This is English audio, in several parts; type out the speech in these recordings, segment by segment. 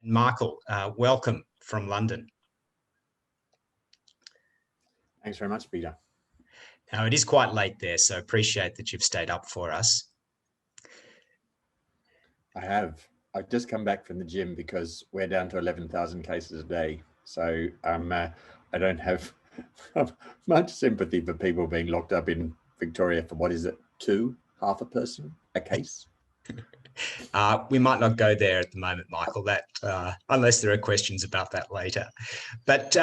Michael, welcome from London. Thanks very much, Peter. Now, it is quite late there, so appreciate that you've stayed up for us. I have. I've just come back from the gym because we're down to 11,000 cases a day. So I don't have much sympathy for people being locked up in Victoria for, what is it, half a person a case? We might not go there at the moment, Michael, unless there are questions about that later. But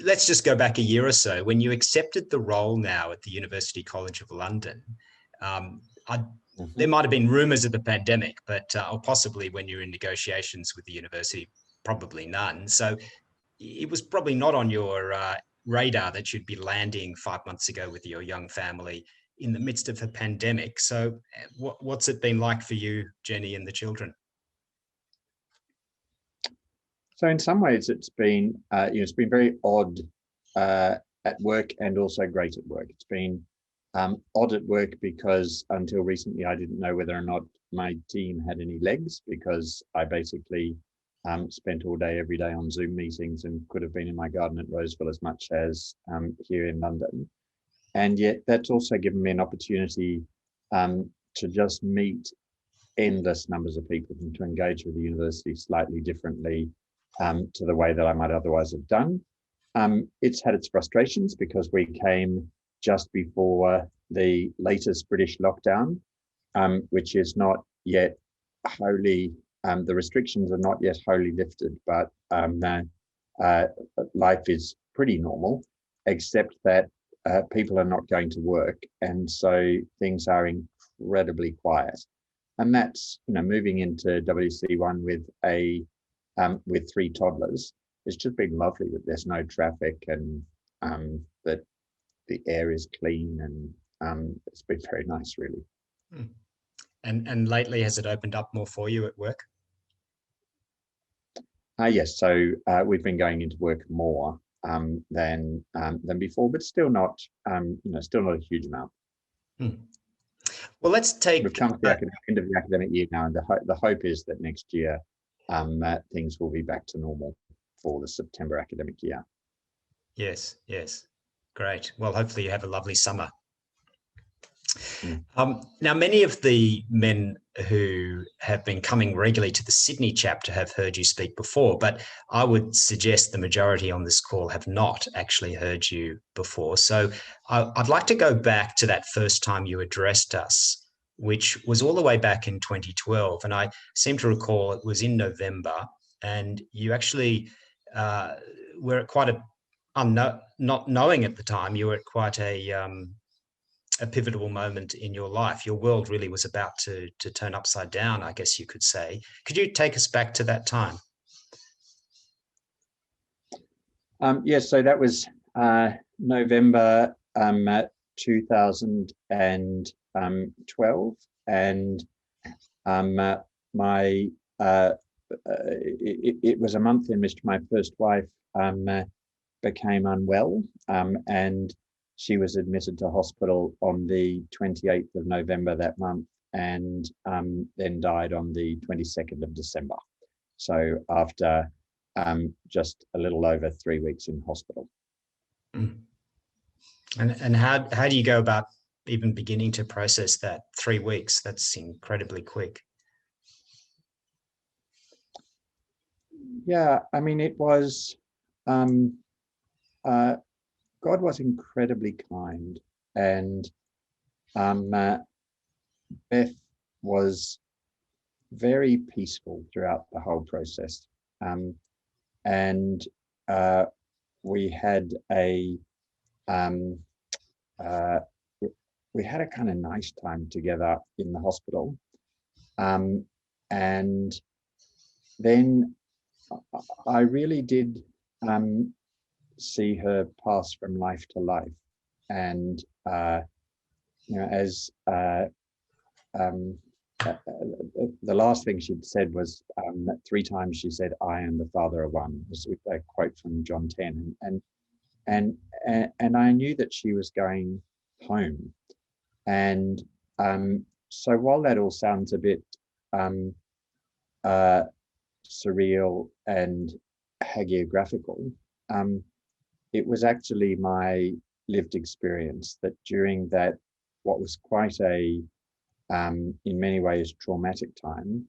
let's just go back a year or so. When you accepted the role now at the University College of London, there might have been rumours of the pandemic, but or possibly when you're in negotiations with the university, probably none. So it was probably not on your radar that you'd be landing 5 months ago with your young family in the midst of a pandemic. So what's it been like for you, Jenny, and the children? So in some ways, it's been very odd at work and also great at work. It's been odd at work because until recently, I didn't know whether or not my team had any legs, because I basically spent all day, every day on Zoom meetings and could have been in my garden at Roseville as much as here in London. And yet that's also given me an opportunity to just meet endless numbers of people and to engage with the university slightly differently to the way that I might otherwise have done. It's had its frustrations because we came just before the latest British lockdown, which is not yet wholly, the restrictions are not yet wholly lifted, but life is pretty normal, except that people are not going to work, and so things are incredibly quiet. And that's, moving into WC1 with 3 toddlers. It's just been lovely that there's no traffic and that the air is clean, and it's been very nice, really. And lately, has it opened up more for you at work? Yes, so we've been going into work more than before, but still not, still not a huge amount. Well, let's take. We've come to the end of the academic year now, and the hope is that next year things will be back to normal for the September academic year. Yes, great. Well, hopefully you have a lovely summer. Now, many of the men who have been coming regularly to the Sydney chapter have heard you speak before, but I would suggest the majority on this call have not actually heard you before. So I'd like to go back to that first time you addressed us, which was all the way back in 2012. And I seem to recall it was in November, and you actually were at quite not knowing at the time, you were at quite a pivotal moment in your life. Your world really was about to turn upside down, I guess you could say. Could you take us back to that time? Yes, so that was November 2012, and it was a month in which my first wife became unwell, and she was admitted to hospital on the 28th of November that month, and then died on the 22nd of December. So after just a little over 3 weeks in hospital. And how do you go about even beginning to process that? 3 weeks, that's incredibly quick. Yeah, I mean, it was, God was incredibly kind, and Beth was very peaceful throughout the whole process. And we had a kind of nice time together in the hospital. And then I really did see her pass from life to life. And, as the last thing she'd said was 3 times she said, "I am the father of one," was a quote from John 10. And I knew that she was going home. And so while that all sounds a bit surreal and hagiographical. It was actually my lived experience that during that, what was quite a, in many ways, traumatic time,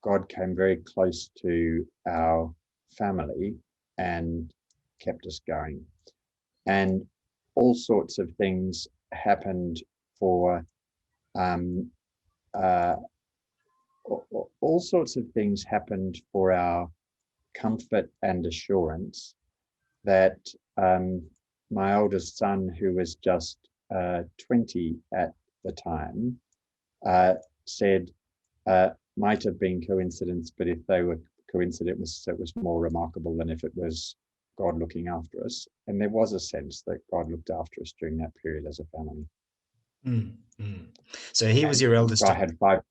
God came very close to our family and kept us going. And all sorts of things happened for all sorts of things happened for our comfort and assurance that my oldest son, who was just 20 at the time, said might have been coincidence, but if they were coincident, it was more remarkable than if it was God looking after us. And there was a sense that God looked after us during that period as a family. So he was your eldest. I had five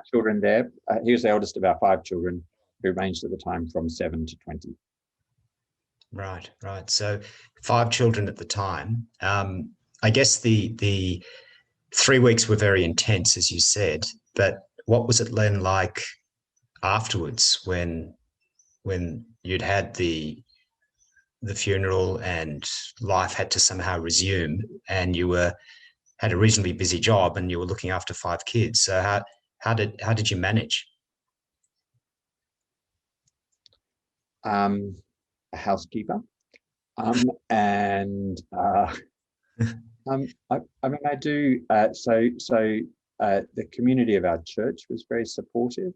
children there. He was the eldest of our 5 children, who ranged at the time from 7 to 20. Right. So 5 children at the time. I guess the 3 weeks were very intense, as you said, but what was it then like afterwards when you'd had the funeral and life had to somehow resume, and you had a reasonably busy job and you were looking after 5 kids? So how did you manage? A housekeeper, and I mean, I do. The community of our church was very supportive,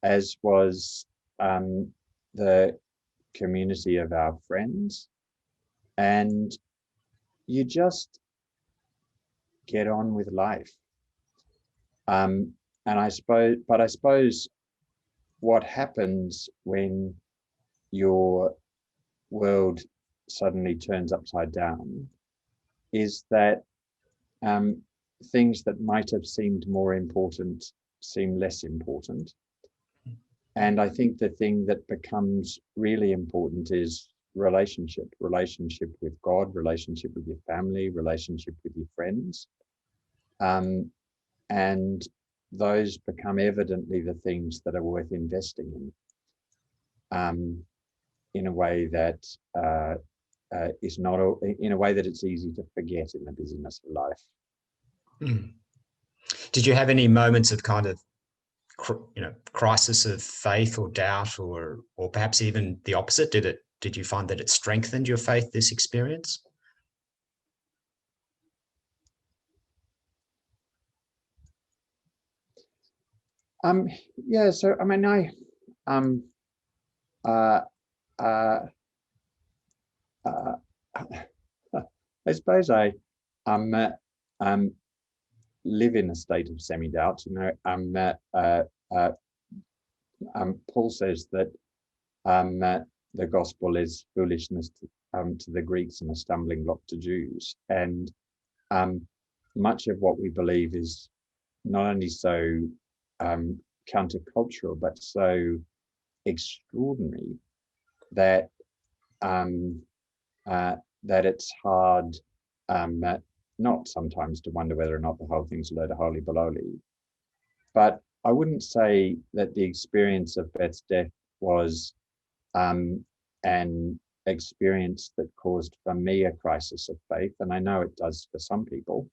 as was the community of our friends, and you just get on with life. And I suppose what happens when your world suddenly turns upside down is that things that might have seemed more important seem less important. And I think the thing that becomes really important is relationship with God, relationship with your family, relationship with your friends. And those become evidently the things that are worth investing in a way that is not, in a way that it's easy to forget in the busyness of life. Did you have any moments of kind of, crisis of faith or doubt, or perhaps even the opposite? Did you find that it strengthened your faith, this experience? Yeah. So I mean, I suppose I live in a state of semi-doubt. Paul says that the gospel is foolishness to the Greeks and a stumbling block to Jews. And much of what we believe is not only so countercultural, but so extraordinary that that it's hard not sometimes to wonder whether or not the whole thing's a load of holy baloney. But I wouldn't say that the experience of Beth's death was an experience that caused for me a crisis of faith, and I know it does for some people.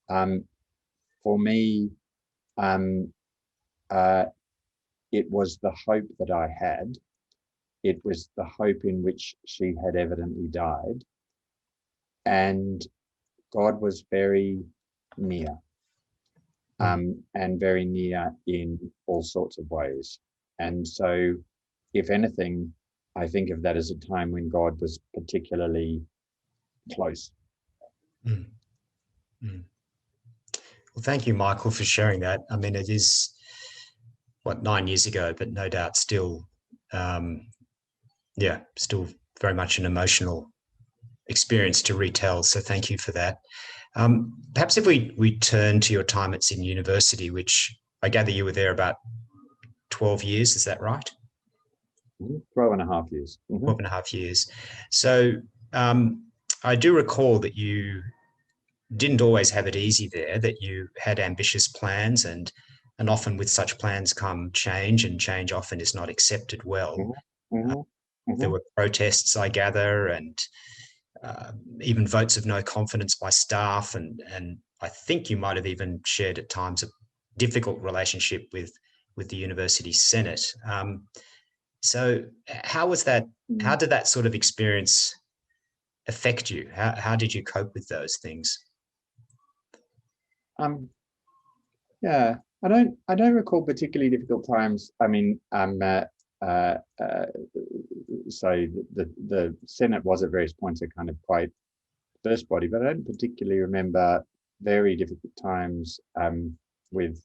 For me, it was the hope that I had. It was the hope in which she had evidently died. And God was very near, and very near in all sorts of ways. And so, if anything, I think of that as a time when God was particularly close. Well, thank you, Michael, for sharing that. I mean, it is, 9 years ago, but no doubt still, still very much an emotional experience to retell. So thank you for that. Perhaps if we turn to your time at Sydney University, which I gather you were there about 12 years, is that right? 12 and a half years. 12 and a half years. So I do recall that you didn't always have it easy there, that you had ambitious plans and And often with such plans come change, and change often is not accepted well. Mm-hmm. There Mm-hmm. were protests, I gather, and even votes of no confidence by staff. And I think you might have even shared at times a difficult relationship with the university senate. So how was that? How did that sort of experience affect you? How did you cope with those things? Yeah, I don't recall particularly difficult times. I mean, uh, uh, so the Senate was at various points a kind of quite diverse body, but I don't particularly remember very difficult times with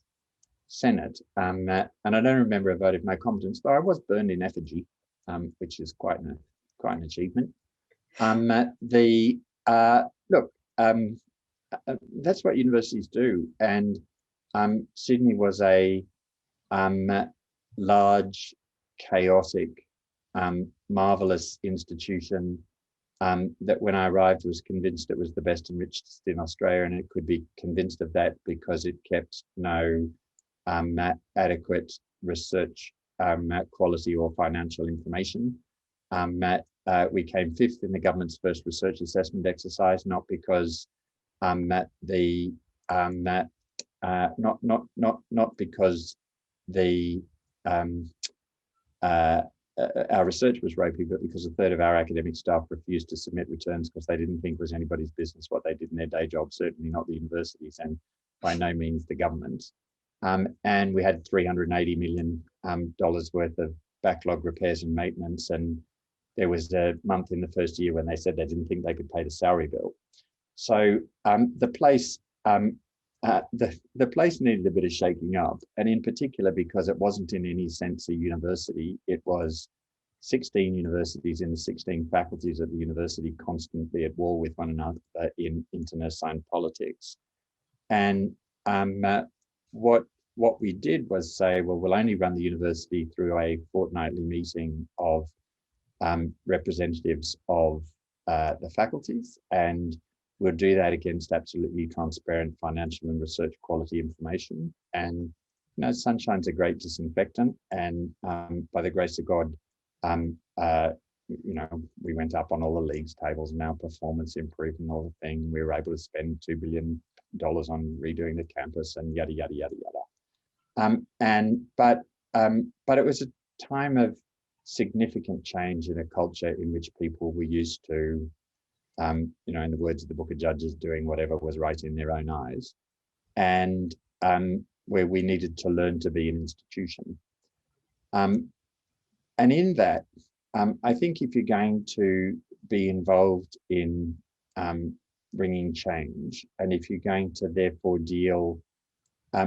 Senate. And I don't remember a vote of no confidence, though I was burned in effigy, which is quite an achievement. The look, that's what universities do, and Sydney was a large, chaotic, marvelous institution that when I arrived was convinced it was the best and richest in Australia, and it could be convinced of that because it kept no adequate research quality or financial information. We came fifth in the government's first research assessment exercise, not because the not because the our research was ropey, but because a third of our academic staff refused to submit returns because they didn't think it was anybody's business what they did in their day job, certainly not the universities, and by no means the government. And we had $380 million worth of backlog repairs and maintenance. And there was a month in the first year when they said they didn't think they could pay the salary bill. So the place needed a bit of shaking up, and in particular because it wasn't in any sense a university. It was 16 universities in the 16 faculties at the university constantly at war with one another in internecine politics. And what we did was say, well, we'll only run the university through a fortnightly meeting of representatives of the faculties, and we'll do that against absolutely transparent financial and research quality information. And sunshine's a great disinfectant, and by the grace of God, we went up on all the leagues tables and our performance improved and all the thing. We were able to spend $2 billion on redoing the campus and yada yada yada yada. But it was a time of significant change in a culture in which people were used to, in the words of the Book of Judges, doing whatever was right in their own eyes, and where we needed to learn to be an institution. And in that, I think if you're going to be involved in bringing change, and if you're going to therefore deal,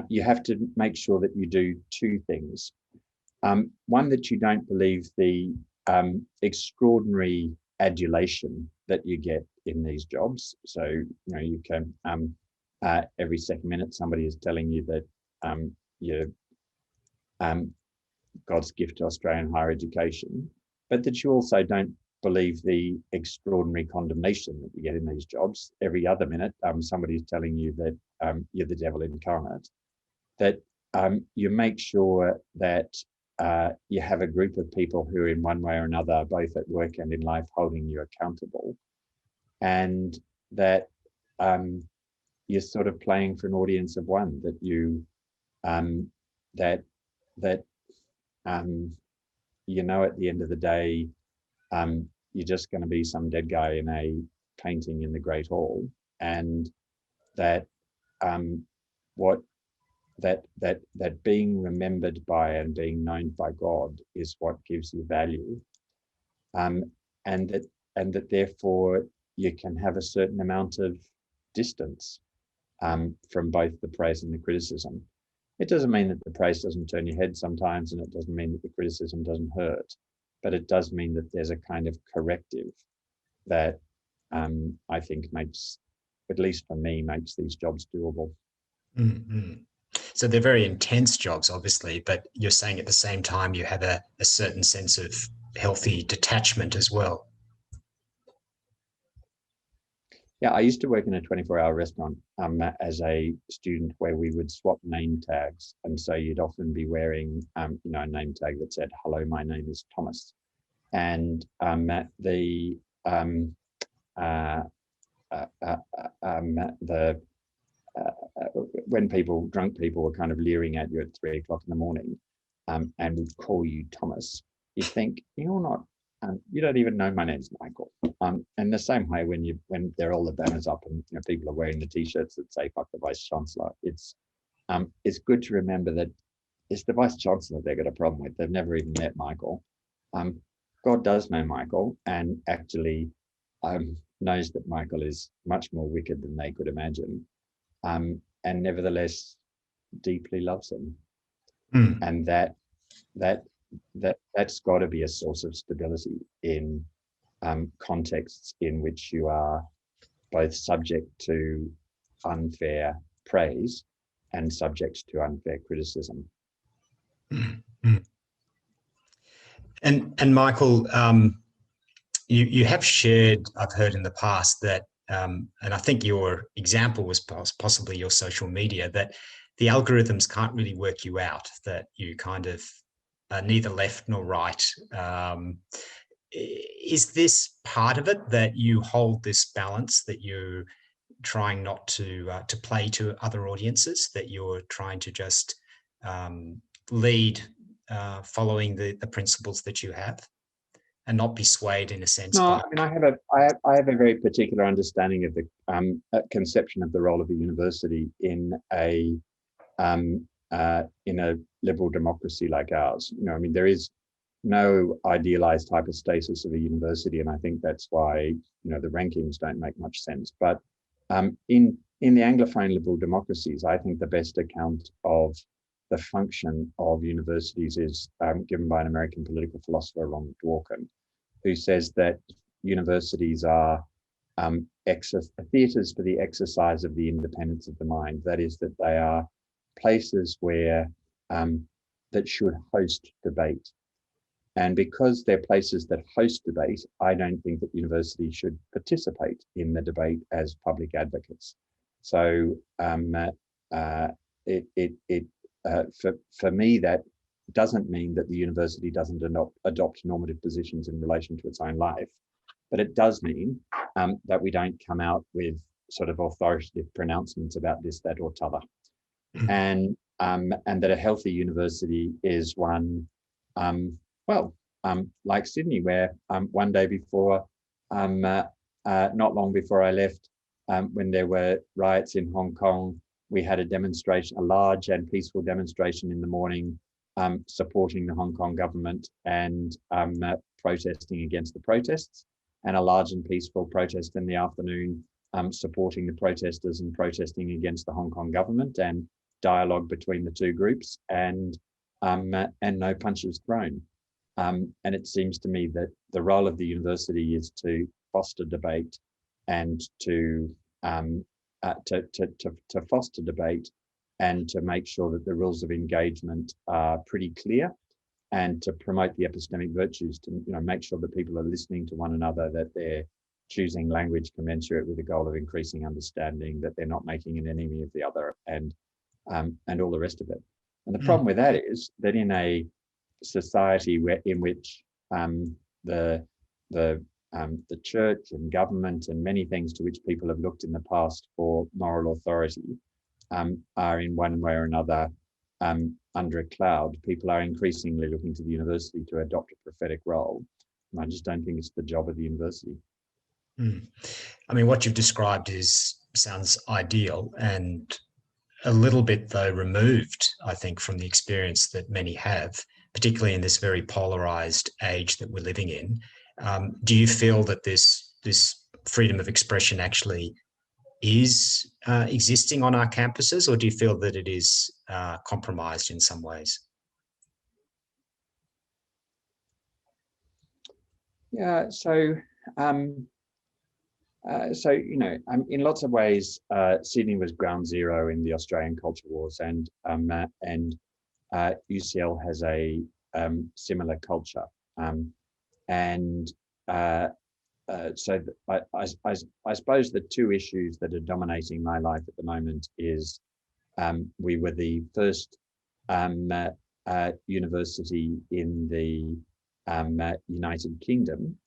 you have to make sure that you do two things. One, that you don't believe the extraordinary adulation that you get in these jobs. So, you can, every second minute, somebody is telling you that you're God's gift to Australian higher education, but that you also don't believe the extraordinary condemnation that you get in these jobs. Every other minute, somebody is telling you that you're the devil incarnate. That you make sure that you have a group of people who, in one way or another, both at work and in life, holding you accountable, and that you're sort of playing for an audience of one. That you at the end of the day, you're just going to be some dead guy in a painting in the Great Hall, and that that being remembered by and being known by God is what gives you value, and that therefore you can have a certain amount of distance from both the praise and the criticism. It doesn't mean that the praise doesn't turn your head sometimes, and it doesn't mean that the criticism doesn't hurt, but it does mean that there's a kind of corrective that I think makes, at least for me, makes these jobs doable. Mm-hmm. So they're very intense jobs, obviously, but you're saying at the same time you have a certain sense of healthy detachment as well. Yeah, I used to work in a 24-hour restaurant as a student where we would swap name tags. And so you'd often be wearing, a name tag that said, "Hello, my name is Thomas." And the when drunk people were kind of leering at you at 3 o'clock in the morning and would call you Thomas, you think, you're not, you don't even know my name's Michael. And the same way when there are all the banners up and people are wearing the t-shirts that say "fuck the Vice Chancellor," it's good to remember that it's the Vice Chancellor they've got a problem with. They've never even met Michael. God does know Michael, and actually knows that Michael is much more wicked than they could imagine, and nevertheless deeply loves him. And that's got to be a source of stability in contexts in which you are both subject to unfair praise and subject to unfair criticism. And Michael, you have shared, I've heard in the past that, and I think your example was possibly your social media, that the algorithms can't really work you out, that you kind of neither left nor right. Is this part of it, that you hold this balance, that you're trying not to play to other audiences, that you're trying to just lead following the principles that you have and not be swayed in a sense? No, I mean, I have a very particular understanding of the conception of the role of a university in a liberal democracy like ours. I mean, there is no idealized hypostasis of a university, and I think that's why the rankings don't make much sense. But in the Anglophone liberal democracies, I think the best account of the function of universities is given by an American political philosopher, Ronald Dworkin, who says that universities are theatres for the exercise of the independence of the mind. That is, that they are places where that should host debate. And because they're places that host debate, I don't think that universities should participate in the debate as public advocates. So for me, that doesn't mean that the university doesn't adopt normative positions in relation to its own life, but it does mean that we don't come out with sort of authoritative pronouncements about this, that, or t'other, and that a healthy university is one, like Sydney, where one day before, not long before I left, when there were riots in Hong Kong, we had a large and peaceful demonstration in the morning, supporting the Hong Kong government and protesting against the protests, and a large and peaceful protest in the afternoon, supporting the protesters and protesting against the Hong Kong government, and dialogue between the two groups, and no punches thrown. And it seems to me that the role of the university is to foster debate and to foster debate and to make sure that the rules of engagement are pretty clear, and to promote the epistemic virtues, to make sure that people are listening to one another, that they're choosing language commensurate with the goal of increasing understanding, that they're not making an enemy of the other, and all the rest of it. And the problem with that is that in a society in which the church and government and many things to which people have looked in the past for moral authority are in one way or another under a cloud, people are increasingly looking to the university to adopt a prophetic role. And I just don't think it's the job of the university. I mean, what you've described sounds ideal, and a little bit, though, removed, I think, from the experience that many have, particularly in this very polarized age that we're living in. Do you feel that this freedom of expression actually is existing on our campuses, or do you feel that it is compromised in some ways? Yeah, so in lots of ways, Sydney was ground zero in the Australian culture wars, and UCL has a similar culture, and I suppose the two issues that are dominating my life at the moment is we were the first university in the United Kingdom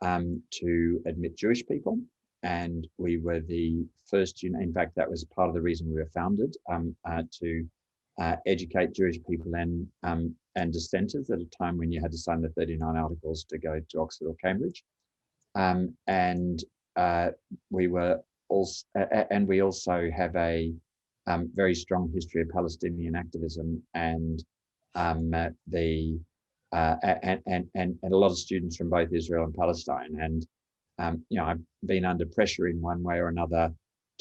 to admit Jewish people, and we were the first. In fact, that was part of the reason we were founded, to educate Jewish people and dissenters at a time when you had to sign the 39 articles to go to Oxford or Cambridge. And we were also, and we also have a very strong history of Palestinian activism and and a lot of students from both Israel and Palestine. And I've been under pressure in one way or another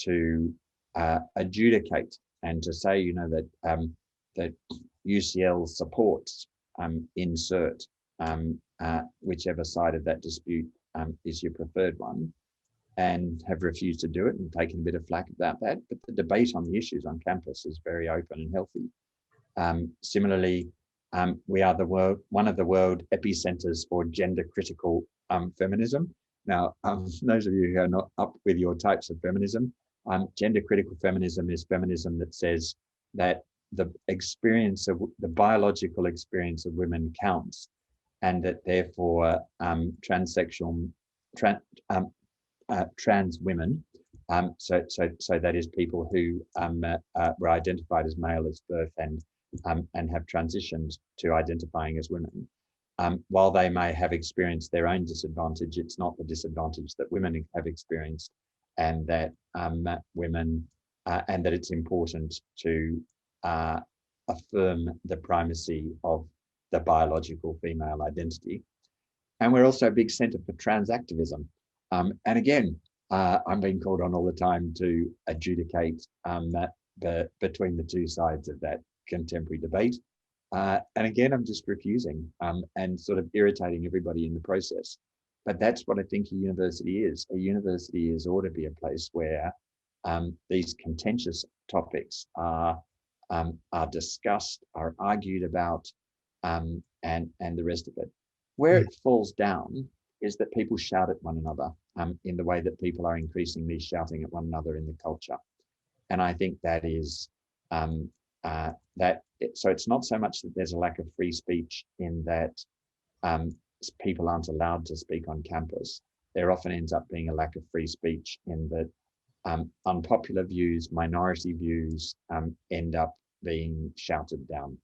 to adjudicate and to say, that UCL supports insert whichever side of that dispute is your preferred one, and have refused to do it and taken a bit of flack about that. But the debate on the issues on campus is very open and healthy. Similarly, we are one of the world epicenters for gender critical feminism. Now, those of you who are not up with your types of feminism, gender critical feminism is feminism that says that the biological experience of women counts, and that therefore trans women, so that is people who were identified as male at birth and have transitioned to identifying as women. While they may have experienced their own disadvantage, it's not the disadvantage that women have experienced, and that women, and that it's important to affirm the primacy of the biological female identity. And we're also a big centre for trans activism. And again, I'm being called on all the time to adjudicate between the two sides of that contemporary debate. And again, I'm just refusing and sort of irritating everybody in the process. But that's what I think a university is. A university ought to be a place where these contentious topics are discussed, are argued about, and the rest of it. Where it falls down is that people shout at one another in the way that people are increasingly shouting at one another in the culture. And I think that is so it's not so much that there's a lack of free speech in that people aren't allowed to speak on campus. There often ends up being a lack of free speech in that unpopular views, minority views end up being shouted down.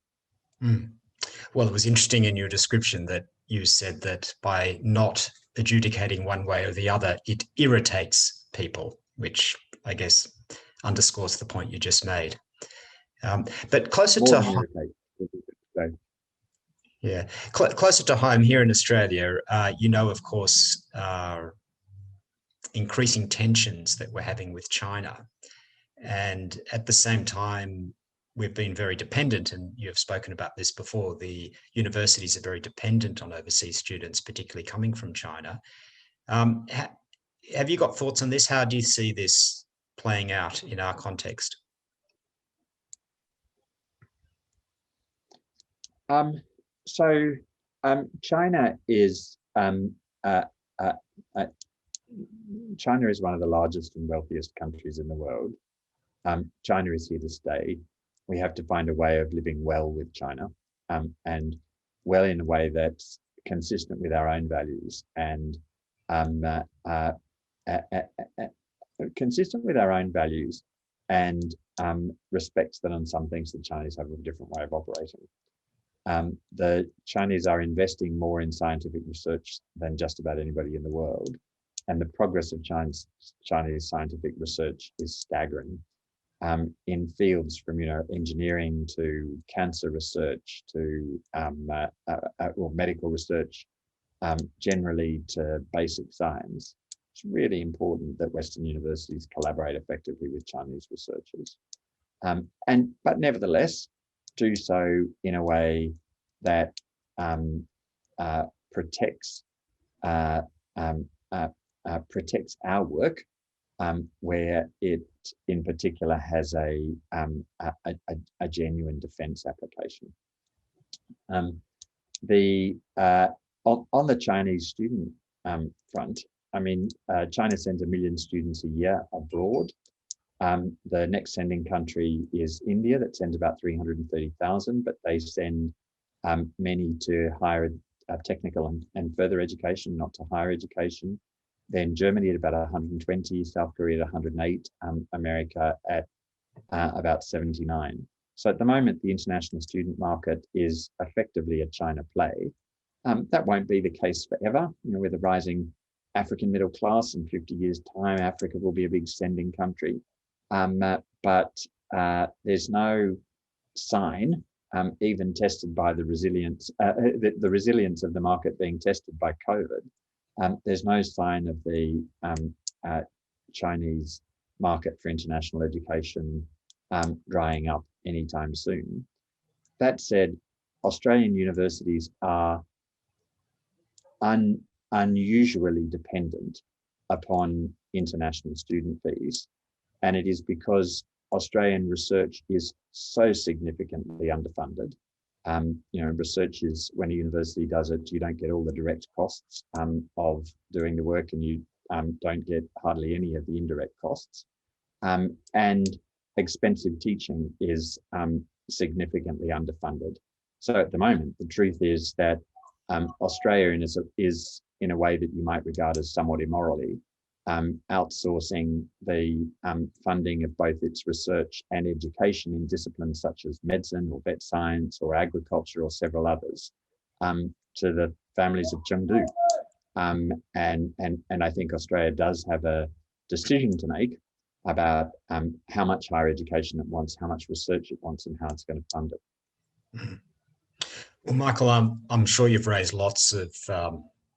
Well, it was interesting in your description that you said that by not adjudicating one way or the other, it irritates people, which I guess underscores the point you just made. But closer to home, closer to home here in Australia, of course, increasing tensions that we're having with China. And at the same time, we've been very dependent, and you've spoken about this before, the universities are very dependent on overseas students, particularly coming from China. Have you got thoughts on this? How do you see this playing out in our context? China is China is one of the largest and wealthiest countries in the world. China is here to stay. We have to find a way of living well with China, and well in a way that's consistent with our own values and consistent with our own values and respects that on some things the Chinese have a different way of operating. The Chinese are investing more in scientific research than just about anybody in the world. And the progress of Chinese scientific research is staggering. In fields from engineering to cancer research to or medical research, generally to basic science. It's really important that Western universities collaborate effectively with Chinese researchers, but nevertheless do so in a way that protects our work, where it in particular has a genuine defense application. On the Chinese student front, China sends 1 million students a year abroad. The next sending country is India, that sends about 330,000, but they send many to higher technical and further education, not to higher education. Then Germany at about 120, South Korea at 108, America at about 79. So at the moment, the international student market is effectively a China play. That won't be the case forever. With a rising African middle class in 50 years' time, Africa will be a big sending country. But there's no sign, even tested by the resilience of the market being tested by COVID. There's no sign of the Chinese market for international education drying up anytime soon. That said, Australian universities are unusually dependent upon international student fees. And it is because Australian research is so significantly underfunded. Research is, when a university does it, you don't get all the direct costs of doing the work, and you don't get hardly any of the indirect costs. And expensive teaching is significantly underfunded. So at the moment, the truth is that Australia is in a way that you might regard as somewhat immorally, outsourcing the funding of both its research and education in disciplines such as medicine or vet science or agriculture or several others to the families of Chengdu. And I think Australia does have a decision to make about how much higher education it wants, how much research it wants, and how it's going to fund it. Well, Michael, I'm sure you've raised lots of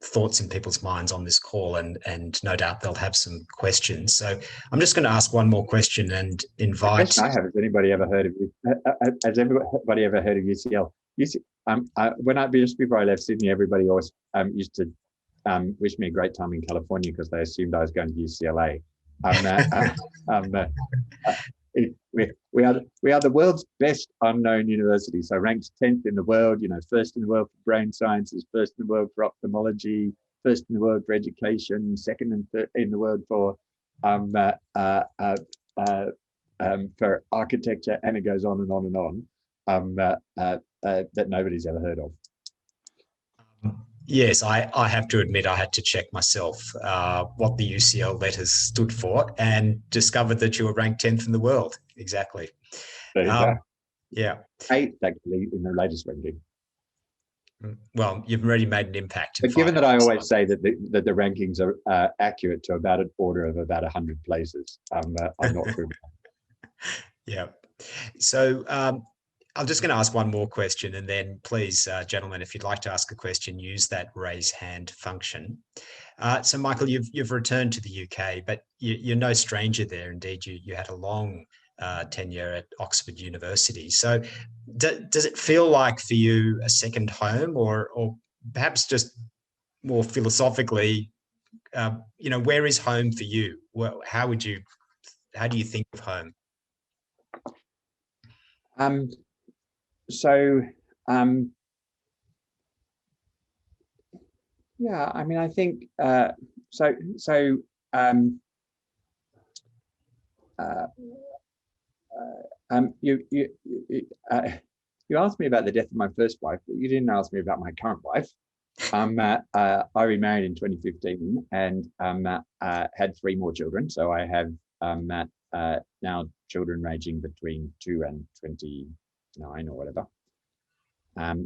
thoughts in people's minds on this call, and no doubt they'll have some questions. So I'm just going to ask one more question and invite. Yes, I have. Has anybody ever heard of Has everybody ever heard of UCL? Just before I left Sydney, everybody always used to wish me a great time in California because they assumed I was going to UCLA. We are the world's best unknown university. So ranked 10th in the world, first in the world for brain sciences, first in the world for ophthalmology, first in the world for education, second and third in the world for architecture, and it goes on and on and on, that nobody's ever heard of. Yes, I have to admit I had to check myself what the UCL letters stood for, and discovered that you were ranked 10th in the world. Exactly. There you go. Yeah. 8th actually in the latest ranking. Well, you've already made an impact. But given that I always say that the rankings are accurate to about an order of about 100 places, I'm not sure. Yeah. So I'm just going to ask one more question, and then please, gentlemen, if you'd like to ask a question, use that raise hand function. So, Michael, you've returned to the UK, but you're no stranger there. Indeed, you had a long tenure at Oxford University. So does it feel like for you a second home, or perhaps just more philosophically, where is home for you? Well, how do you think of home? Yeah, I mean, I think you asked me about the death of my first wife, but you didn't ask me about my current wife. I remarried in 2015 and had 3 more children. So I have now children ranging between 2 and 29 or whatever. My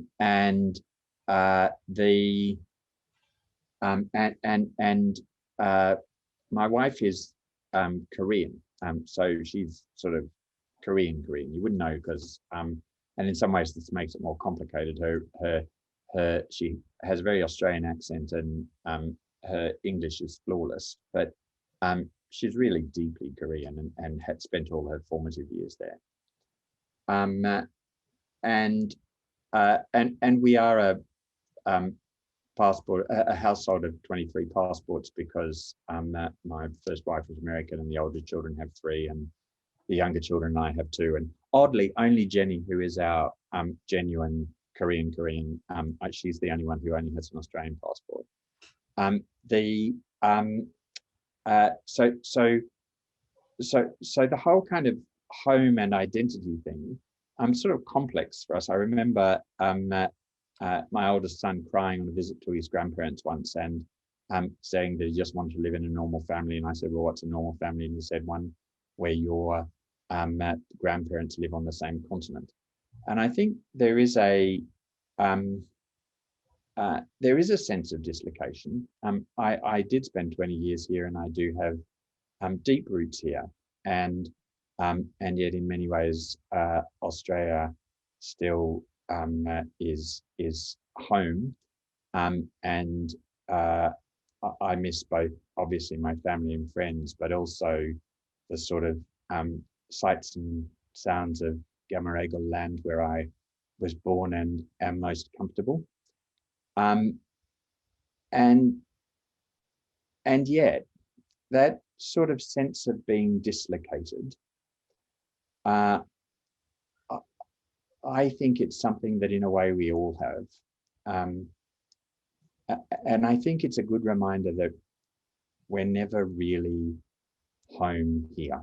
wife is Korean, so she's sort of Korean. You wouldn't know because, and in some ways this makes it more complicated. She has a very Australian accent, and her English is flawless, but she's really deeply Korean and had spent all her formative years there. And we are a household of 23 passports because my first wife was American, and the older children have 3, and the younger children and I have 2. And oddly, only Jenny, who is our genuine Korean, she's the only one who only has an Australian passport. so the whole kind of home and identity thing, sort of complex for us. I remember my oldest son crying on a visit to his grandparents once, and saying that he just wanted to live in a normal family. And I said, well, what's a normal family? And he said, one where your grandparents live on the same continent. And I think there is a sense of dislocation. I did spend 20 years here, and I do have deep roots here, and yet in many ways Australia still is home, and I miss both, obviously, my family and friends, but also the sort of sights and sounds of Gamaragal land where I was born and am most comfortable. And yet that sort of sense of being dislocated, I think it's something that in a way we all have. And I think it's a good reminder that we're never really home here.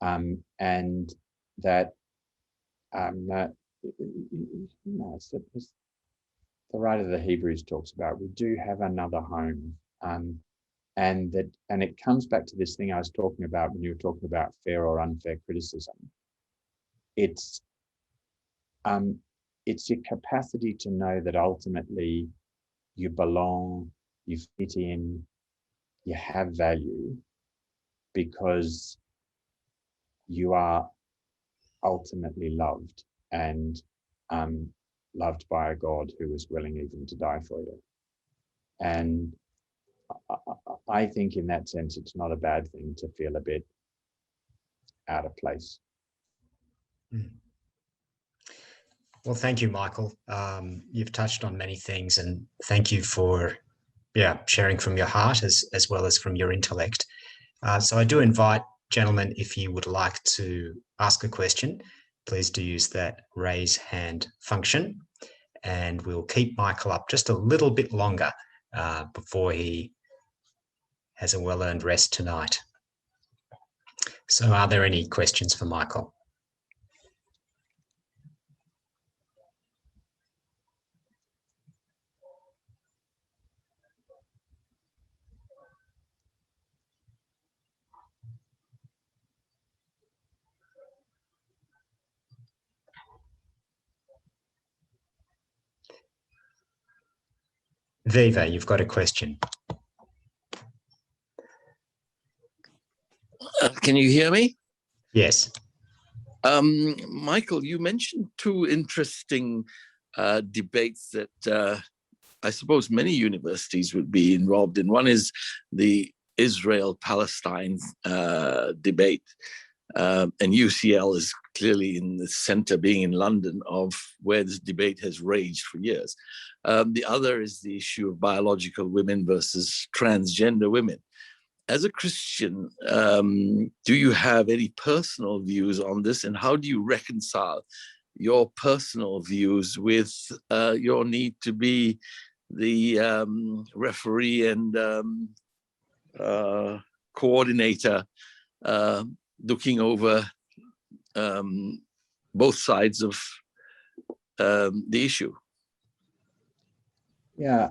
And that it's the writer of the Hebrews talks about, we do have another home. And it comes back to this thing I was talking about when you were talking about fair or unfair criticism. It's your capacity to know that ultimately you belong, you fit in, you have value, because you are ultimately loved, and loved by a God who was willing even to die for you. And I think in that sense, it's not a bad thing to feel a bit out of place. Well, thank you, Michael. You've touched on many things, and thank you for sharing from your heart as well as from your intellect. So I do invite, gentlemen, if you would like to ask a question, please do use that raise hand function, and we'll keep Michael up just a little bit longer before he has a well-earned rest tonight. So are there any questions for Michael? Viva, you've got a question. Can you hear me? Yes. Michael, you mentioned two interesting debates that I suppose many universities would be involved in. One is the Israel-Palestine debate, and UCL is clearly in the center, being in London, of where this debate has raged for years. The other is the issue of biological women versus transgender women. As a Christian, do you have any personal views on this, and how do you reconcile your personal views with your need to be the referee and coordinator, looking over both sides of the issue? Yeah.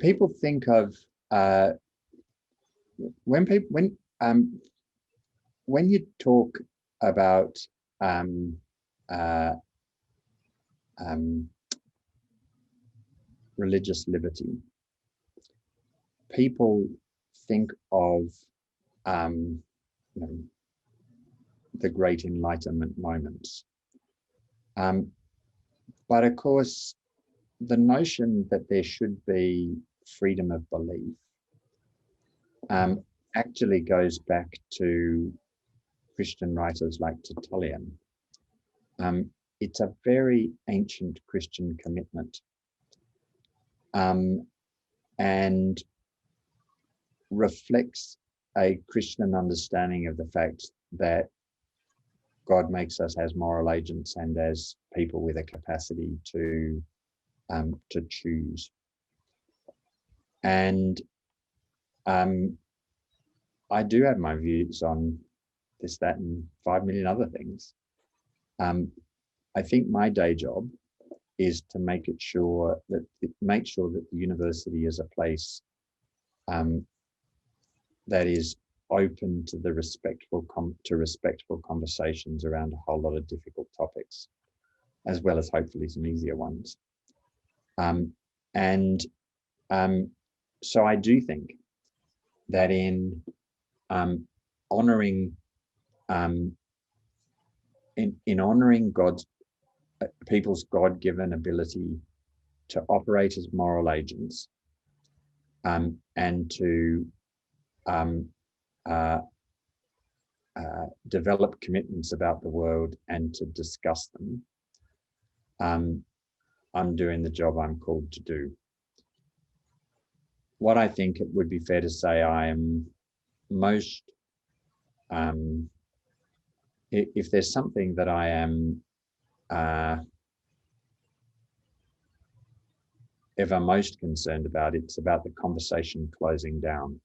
People think of when you talk about religious liberty, people think of the Great Enlightenment moments. But of course, the notion that there should be freedom of belief actually goes back to Christian writers like Tertullian. It's a very ancient Christian commitment, and reflects a Christian understanding of the fact that God makes us as moral agents and as people with a capacity to choose. And I do have my views on this, that, and 5 million other things. I think my day job is to make sure that the university is a place that is open to the respectful conversations around a whole lot of difficult topics, as well as hopefully some easier ones. So I do think that in honoring God's people's God-given ability to operate as moral agents, and to develop commitments about the world and to discuss them, I'm doing the job I'm called to do. What I think it would be fair to say I am most, if there's something that I am ever most concerned about, it's about the conversation closing down.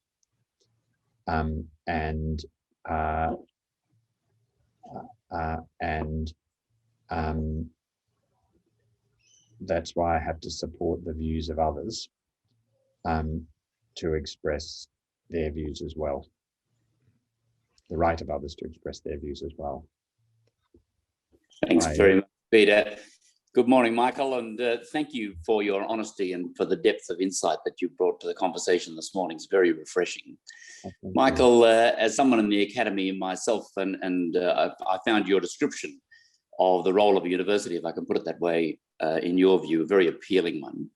That's why I have to support the views of others to express their views as well. The right of others to express their views as well. Thanks very much, Peter. Good morning, Michael, and thank you for your honesty and for the depth of insight that you brought to the conversation this morning. It's very refreshing. Michael, as someone in the academy myself, and I found your description of the role of a university, if I can put it that way, in your view, a very appealing one.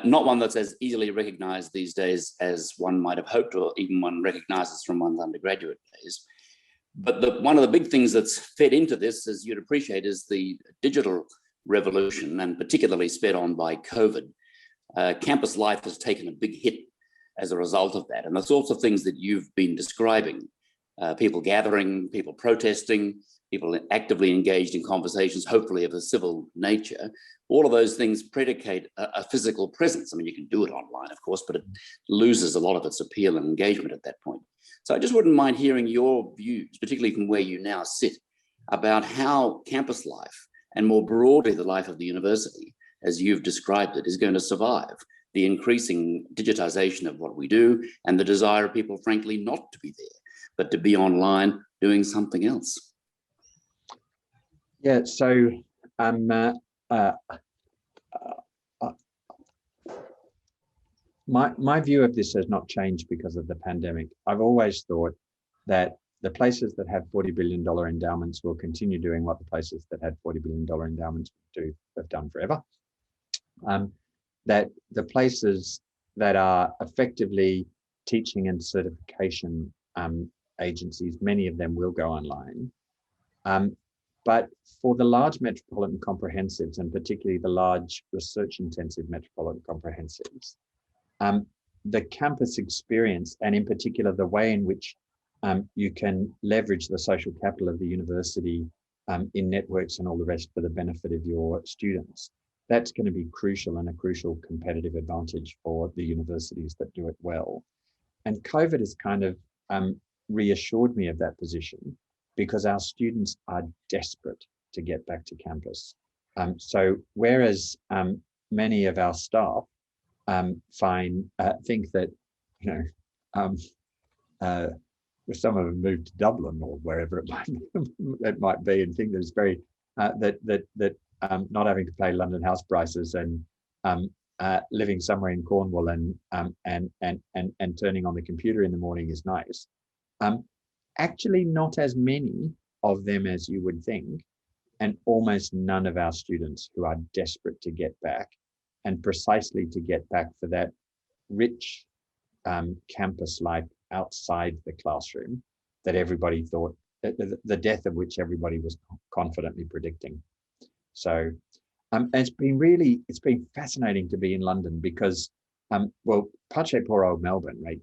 Not one that's as easily recognized these days as one might have hoped, or even one recognizes from one's undergraduate days. But one of the big things that's fed into this, as you'd appreciate, is the digital revolution, and particularly sped on by COVID. Campus life has taken a big hit as a result of that. And the sorts of things that you've been describing, people gathering, people protesting, people actively engaged in conversations, hopefully of a civil nature, all of those things predicate a physical presence. I mean, you can do it online, of course, but it loses a lot of its appeal and engagement at that point. So I just wouldn't mind hearing your views, particularly from where you now sit, about how campus life, and more broadly the life of the university, as you've described it, is going to survive the increasing digitization of what we do and the desire of people, frankly, not to be there, but to be online doing something else. Yeah, so my view of this has not changed because of the pandemic. I've always thought that the places that have $40 billion endowments will continue doing what the places that had $40 billion endowments have done forever. That the places that are effectively teaching and certification agencies, many of them will go online. But for the large metropolitan comprehensives, and particularly the large research-intensive metropolitan comprehensives, the campus experience, and in particular the way in which you can leverage the social capital of the university in networks and all the rest for the benefit of your students, that's going to be crucial, and a crucial competitive advantage for the universities that do it well. And COVID has kind of reassured me of that position, because our students are desperate to get back to campus. So whereas many of our staff think that, some of them moved to Dublin or wherever it might be, and think that it's very not having to pay London house prices and living somewhere in Cornwall and turning on the computer in the morning is nice. Actually, not as many of them as you would think, and almost none of our students who are desperate to get back, and precisely to get back for that rich campus life outside the classroom that everybody thought, the death of which everybody was confidently predicting. So it's been fascinating to be in London, because, pace poor old Melbourne, right?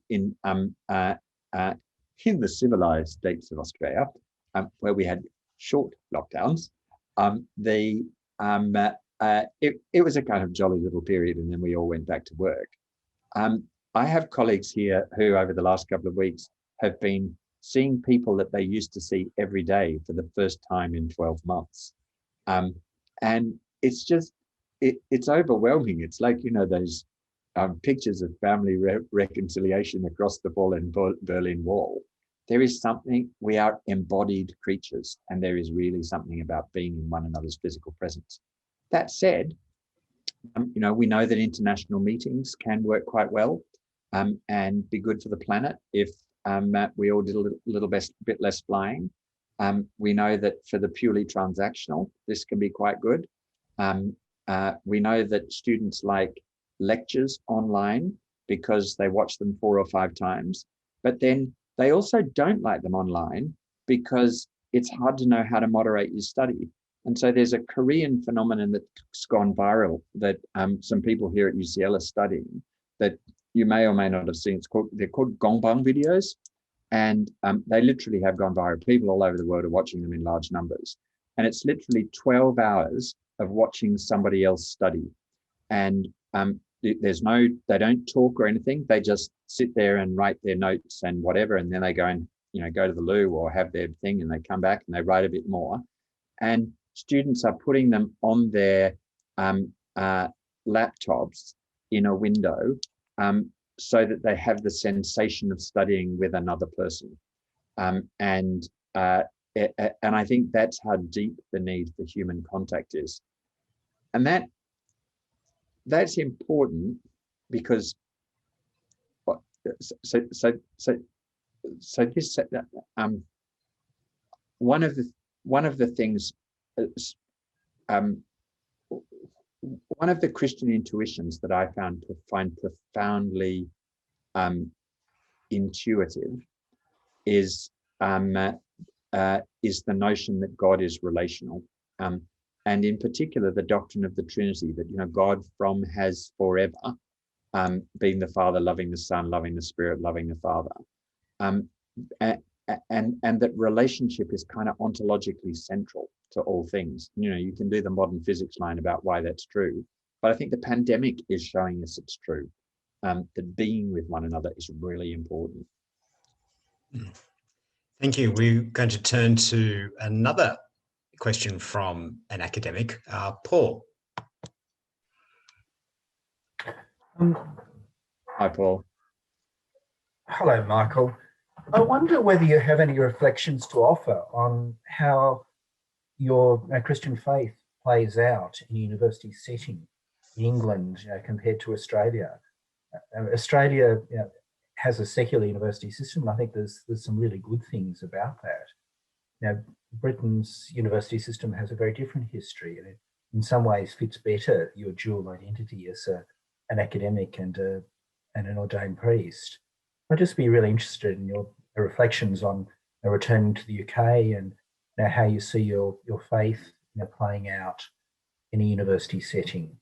In the civilized states of Australia, where we had short lockdowns, it was a kind of jolly little period, and then we all went back to work. I have colleagues here who over the last couple of weeks have been seeing people that they used to see every day for the first time in 12 months. And it's just, it's overwhelming. It's like, you know, those pictures of family reconciliation across the Berlin Wall. There is something, we are embodied creatures, and there is really something about being in one another's physical presence. That said, you know, we know that international meetings can work quite well and be good for the planet if we all did a little bit less flying. We know that for the purely transactional, this can be quite good. We know that students like lectures online because they watch them 4 or 5 times, but then they also don't like them online because it's hard to know how to moderate your study. And so there's a Korean phenomenon that's gone viral that some people here at UCL are studying that you may or may not have seen. They're called gongbang videos, and they literally have gone viral. People all over the world are watching them in large numbers. And it's literally 12 hours of watching somebody else study. And they don't talk or anything. They just sit there and write their notes and whatever. And then they go and, you know, go to the loo or have their thing, and they come back and they write a bit more. And students are putting them on their laptops in a window so that they have the sensation of studying with another person. And I think that's how deep the need for human contact is. And that's important because so this one of the things, one of the Christian intuitions that I find profoundly intuitive is the notion that God is relational, and in particular the doctrine of the Trinity, that, you know, God has forever been the Father, loving the Son, loving the Spirit, loving the Father, and that relationship is kind of ontologically central to all things. You know, you can do the modern physics line about why that's true, but I think the pandemic is showing us it's true. That being with one another is really important. Thank you. We're going to turn to another question from an academic, Paul. Hi, Paul. Hello, Michael. I wonder whether you have any reflections to offer on how your Christian faith plays out in a university setting in England, you know, compared to Australia. Australia, you know, has a secular university system, and I think there's some really good things about that. Now, Britain's university system has a very different history, and it in some ways fits better your dual identity as an academic and an ordained priest. I'd just be really interested in your reflections on returning to the UK and, you know, how you see your faith, you know, playing out in a university setting.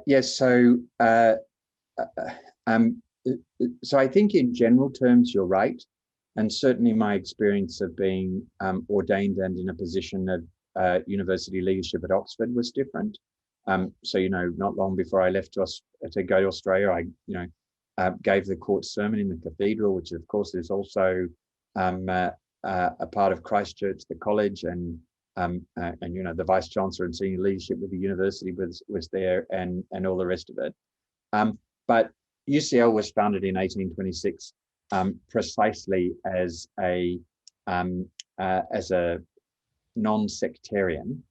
Yes, so I think in general terms you're right, and certainly my experience of being ordained and in a position of university leadership at Oxford was different. So, you know, not long before I left to go to Australia, I, you know, gave the court sermon in the cathedral, which of course is also a part of Christchurch, the college, and you know, the vice chancellor and senior leadership with the university was there, and all the rest of it. But UCL was founded in 1826 precisely as a non-sectarian,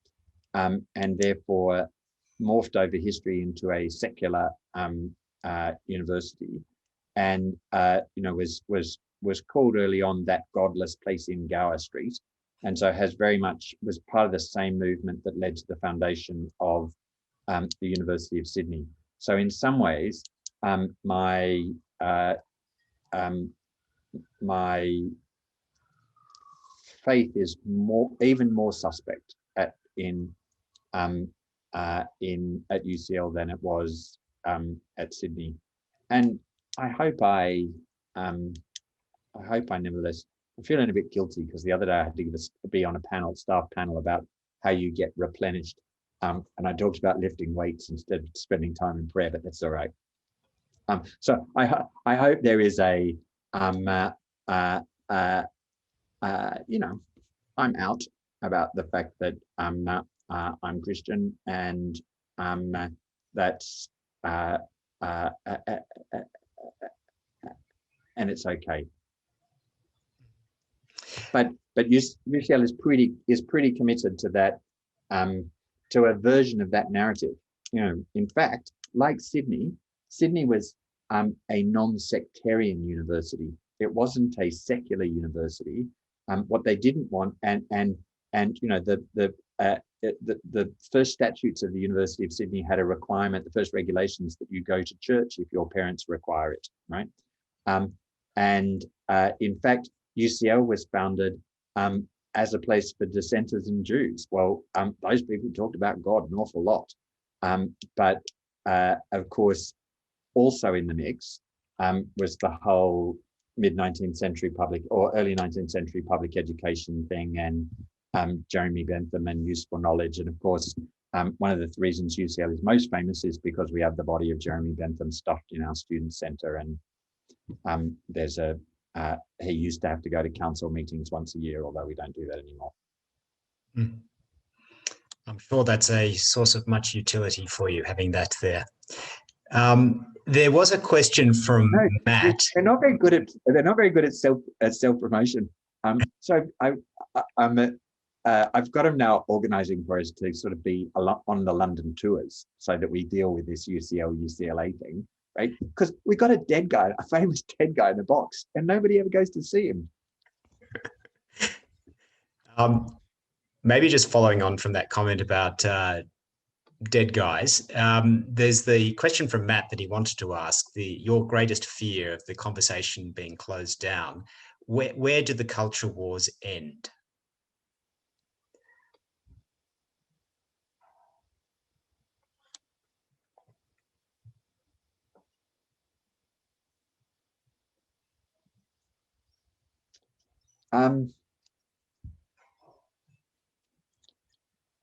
and therefore morphed over history into a secular university, and you know, was called early on that godless place in Gower Street, and so was part of the same movement that led to the foundation of the University of Sydney. So in some ways, my faith is even more suspect at UCL than it was at Sydney, and I hope I I hope I nevertheless, I'm feeling a bit guilty because the other day I had to be on a staff panel about how you get replenished. And I talked about lifting weights instead of spending time in prayer, but that's all right. So I hope there is a, you know, I'm out about the fact that I'm Christian, and that's and it's okay. But UCL is pretty committed to that, to a version of that narrative. You know, in fact, like Sydney was a non-sectarian university. It wasn't a secular university. What they didn't want, and you know, the first statutes of the University of Sydney had a requirement, the first regulations, that you go to church if your parents require it, right? In fact, UCL was founded as a place for dissenters and Jews. Well, those people talked about God an awful lot. But of course, also in the mix was the whole mid-19th century public or early 19th century public education thing, and Jeremy Bentham and useful knowledge. And of course, one of the reasons UCL is most famous is because we have the body of Jeremy Bentham stuffed in our student center. And there's he used to have to go to council meetings once a year, although we don't do that anymore. I'm sure that's a source of much utility for you, having that there. There was a question from Matt. They're not very good at self promotion. So I've got them now organising for us to sort of be on the London tours, so that we deal with this UCLA thing, right? Because we got a famous dead guy in a box, and nobody ever goes to see him. Maybe just following on from that comment about dead guys, there's the question from Matt that he wanted to ask, your greatest fear of the conversation being closed down. Where did the culture wars end?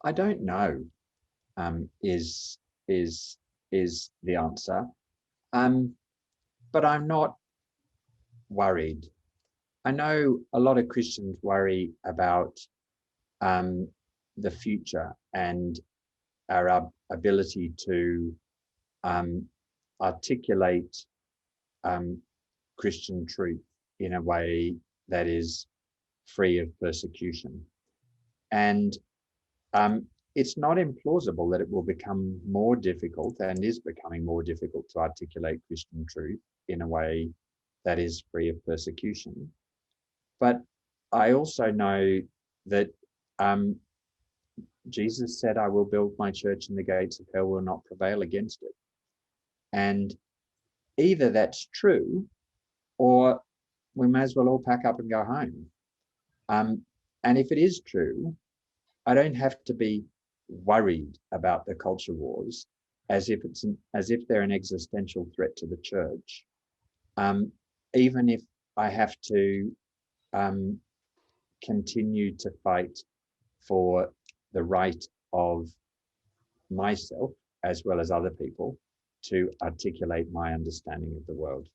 I don't know. Is the answer, but I'm not worried. I know a lot of Christians worry about the future and our ability to articulate Christian truth in a way that is free of persecution. And it's not implausible that it will become more difficult, and is becoming more difficult, to articulate Christian truth in a way that is free of persecution. But I also know that Jesus said, "I will build my church and the gates of hell will not prevail against it." And either that's true, or we may as well all pack up and go home. And if it is true, I don't have to be worried about the culture wars as if they're an existential threat to the church. Even if I have to continue to fight for the right of myself, as well as other people, to articulate my understanding of the world.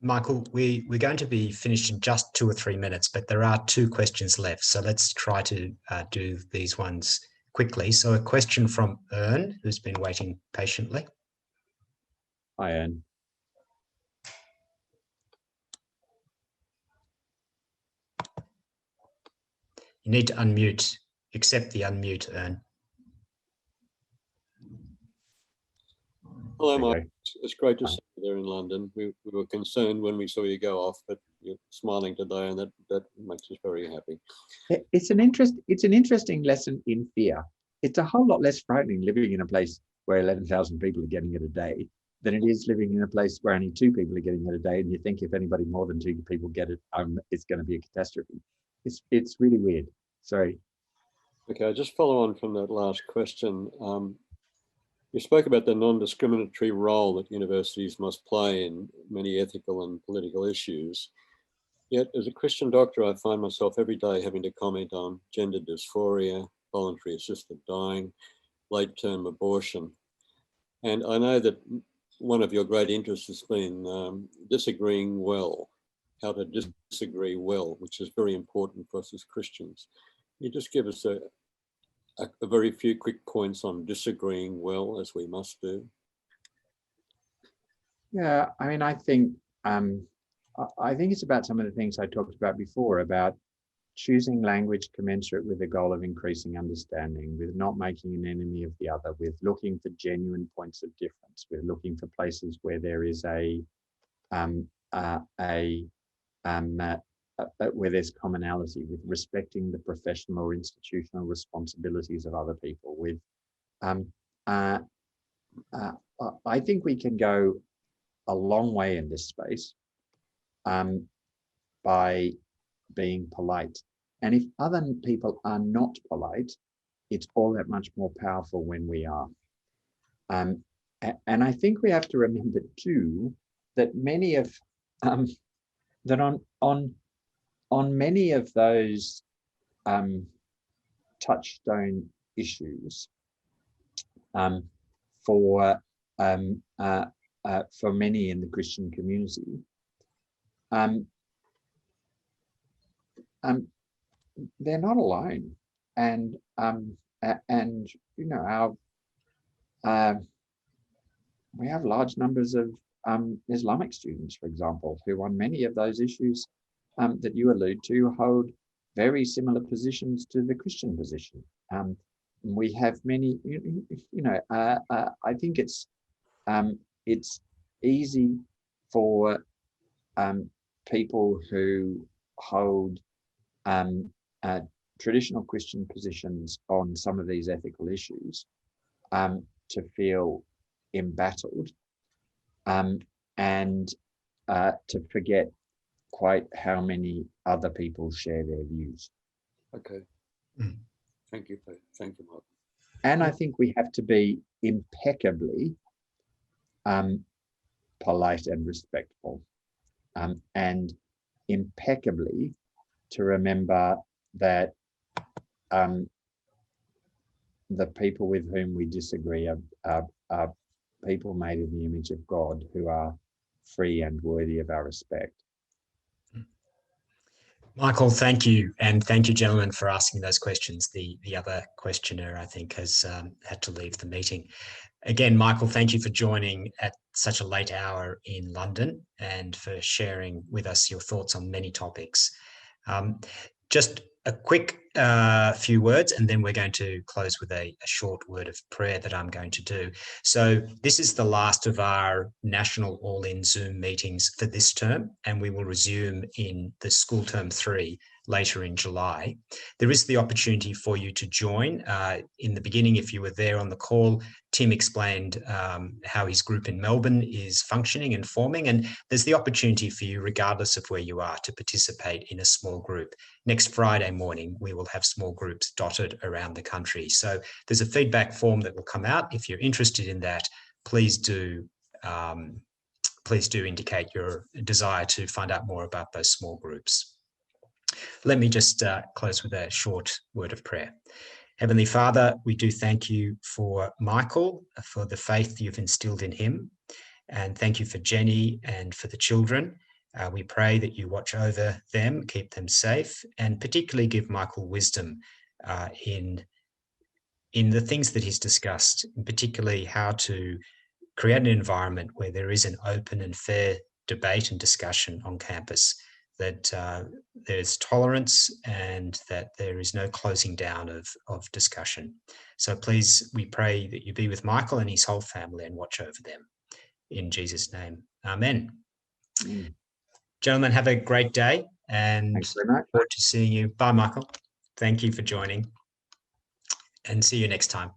Michael, we're going to be finished in just 2 or 3 minutes, but there are 2 questions left. So let's try to do these ones quickly. So a question from Ern, who's been waiting patiently. Hi, Ern. You need to unmute, accept the unmute, Ern. Hello, Mike. It's great to see you there in London. We were concerned when we saw you go off, but you're smiling today, and that makes us very happy. It's an interesting lesson in fear. It's a whole lot less frightening living in a place where 11,000 people are getting it a day than it is living in a place where only 2 people are getting it a day, and you think if anybody more than 2 people get it, it's going to be a catastrophe. It's really weird. Sorry. Okay, I'll just follow on from that last question. You spoke about the non-discriminatory role that universities must play in many ethical and political issues. Yet, as a Christian doctor, I find myself every day having to comment on gender dysphoria, voluntary assisted dying, late-term abortion. And I know that one of your great interests has been disagreeing well, how to disagree well, which is very important for us as Christians. Can you just give us a very few quick points on disagreeing well, as we must do? Yeah, I mean, I think it's about some of the things I talked about before, about choosing language commensurate with the goal of increasing understanding, with not making an enemy of the other, with looking for genuine points of difference, with looking for places where there is where there's commonality, with respecting the professional or institutional responsibilities of other people. With I think we can go a long way in this space by being polite. And if other people are not polite, it's all that much more powerful when we are. And I think we have to remember too that many of that on many of those touchstone issues for many in the Christian community, they're not alone, and you know, we have large numbers of Islamic students, for example, who on many of those issues that you allude to hold very similar positions to the Christian position. We have many, I think it's easy for people who hold traditional Christian positions on some of these ethical issues to feel embattled and to forget quite how many other people share their views. Okay. Thank you, Mark. And I think we have to be impeccably polite and respectful, and impeccably to remember that the people with whom we disagree are people made in the image of God, who are free and worthy of our respect. Michael, thank you. And thank you, gentlemen, for asking those questions. The other questioner, I think, has had to leave the meeting. Again, Michael, thank you for joining at such a late hour in London and for sharing with us your thoughts on many topics. Just a quick few words, and then we're going to close with a short word of prayer that I'm going to do. So this is the last of our national all-in Zoom meetings for this term, and we will resume in the school term 3 later in July. There is the opportunity for you to join. In the beginning, if you were there on the call, Tim explained how his group in Melbourne is functioning and forming, and there's the opportunity for you, regardless of where you are, to participate in a small group. Next Friday morning, we will have small groups dotted around the country. So there's a feedback form that will come out. If you're interested in that, please do indicate your desire to find out more about those small groups. Let me just close with a short word of prayer. Heavenly Father, we do thank you for Michael, for the faith you've instilled in him, and thank you for Jenny and for the children. We pray that you watch over them, keep them safe, and particularly give Michael wisdom in the things that he's discussed, and particularly how to create an environment where there is an open and fair debate and discussion on campus, that there's tolerance and that there is no closing down of discussion. So please, we pray that you be with Michael and his whole family and watch over them. In Jesus' name, amen. Gentlemen, have a great day and Thanks very much. look forward to seeing you. Bye, Michael. Thank you for joining and see you next time.